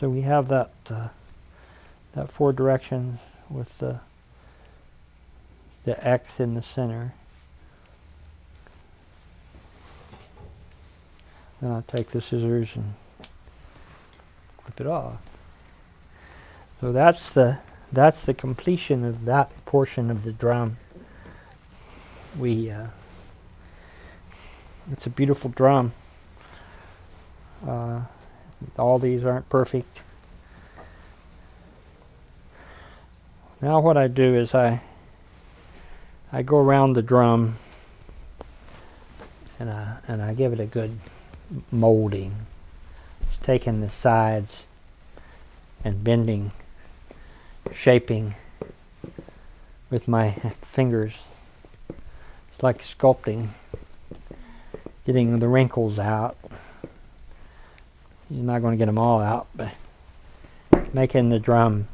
So we have that that 4 directions with the X in the center. Then I'll take the scissors and clip it off. So that's the completion of that portion of the drum. It's a beautiful drum. All these aren't perfect. Now what I do is I go around the drum and I give it a good molding. Just taking the sides and bending, shaping with my fingers. It's like sculpting, getting the wrinkles out. You're not going to get them all out, but making the drum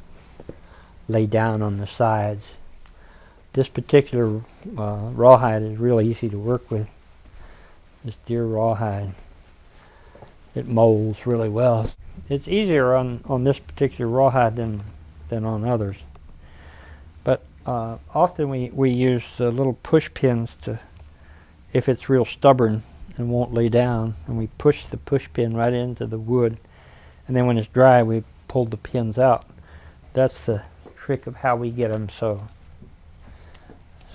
lay down on the sides. This particular rawhide is really easy to work with. This deer rawhide. It molds really well. It's easier on this particular rawhide than on others. But often we use little push pins to, if it's real stubborn and won't lay down, and we push the push pin right into the wood, and then when it's dry we pull the pins out. That's the trick of how we get them so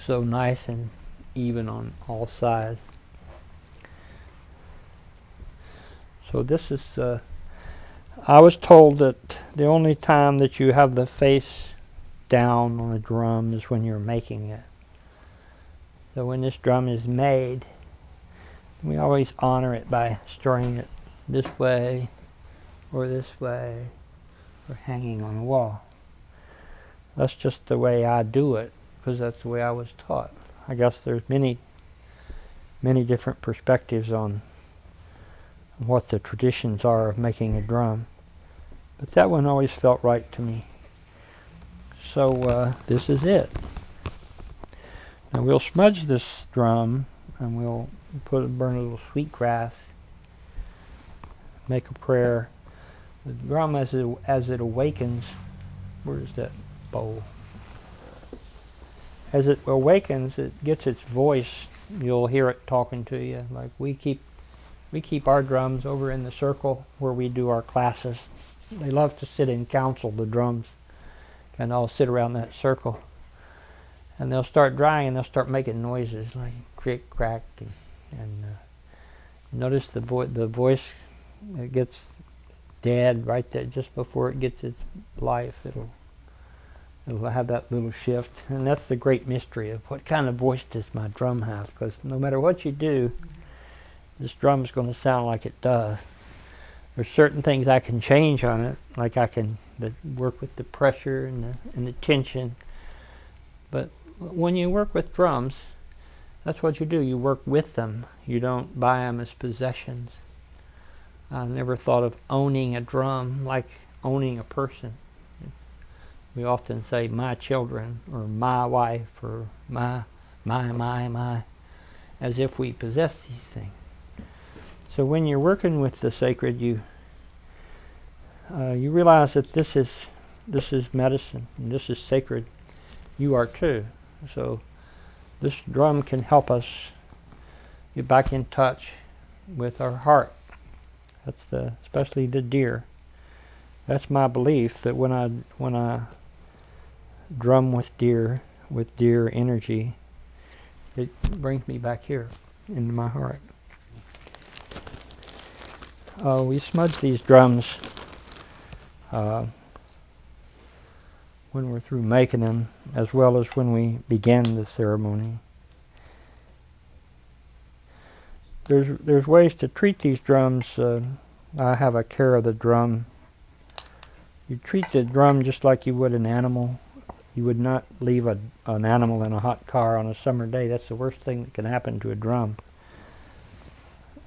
nice and even on all sides. So this is I was told that the only time that you have the face down on a drum is when you're making it. So when this drum is made, we always honor it by storing it this way or hanging on a wall. That's just the way I do it, because that's the way I was taught. I guess there's many different perspectives on what the traditions are of making a drum, but that one always felt right to me. So this is it. Now we'll smudge this drum and we'll burn a little sweet grass, make a prayer. The drum as it awakens, where's that bowl? As it awakens, it gets its voice. You'll hear it talking to you. Like we keep our drums over in the circle where we do our classes. They love to sit in council, the drums, and all sit around that circle. And they'll start drying and they'll start making noises like crick, crack, and notice the voice. It gets dead right there just before it gets its life. It'll have that little shift, and that's the great mystery of what kind of voice does my drum have, because no matter what you do, this drum is going to sound like it does. There's certain things I can change on it, like I can work with the pressure and the tension. But when you work with drums, that's what you do. You work with them. You don't buy them as possessions. I never thought of owning a drum like owning a person. We often say my children or my wife or my, as if we possess these things. So when you're working with the sacred, you realize that this is medicine and this is sacred. You are too. So this drum can help us get back in touch with our heart. That's especially the deer. That's my belief, that when I drum with deer energy, it brings me back here into my heart. We smudge these drums when we're through making them, as well as when we begin the ceremony. There's ways to treat these drums. I have a care of the drum. You treat the drum just like you would an animal. You would not leave an animal in a hot car on a summer day. That's the worst thing that can happen to a drum,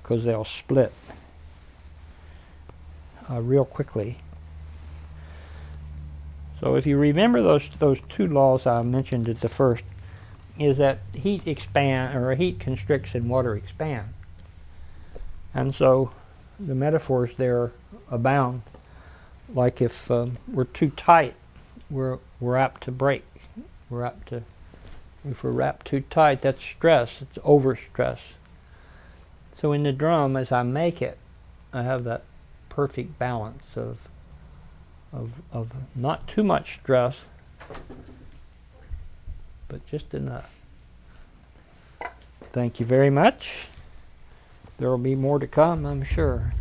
because they'll split real quickly. So if you remember those 2 laws I mentioned at the first, is that heat constricts and water expands. And so the metaphors there abound. like if we're too tight, we're apt to break. We're apt to, if we're wrapped too tight, that's stress. It's overstress. So in the drum, as I make it, I have that perfect balance of not too much stress, but just enough. Thank you very much. There will be more to come, I'm sure.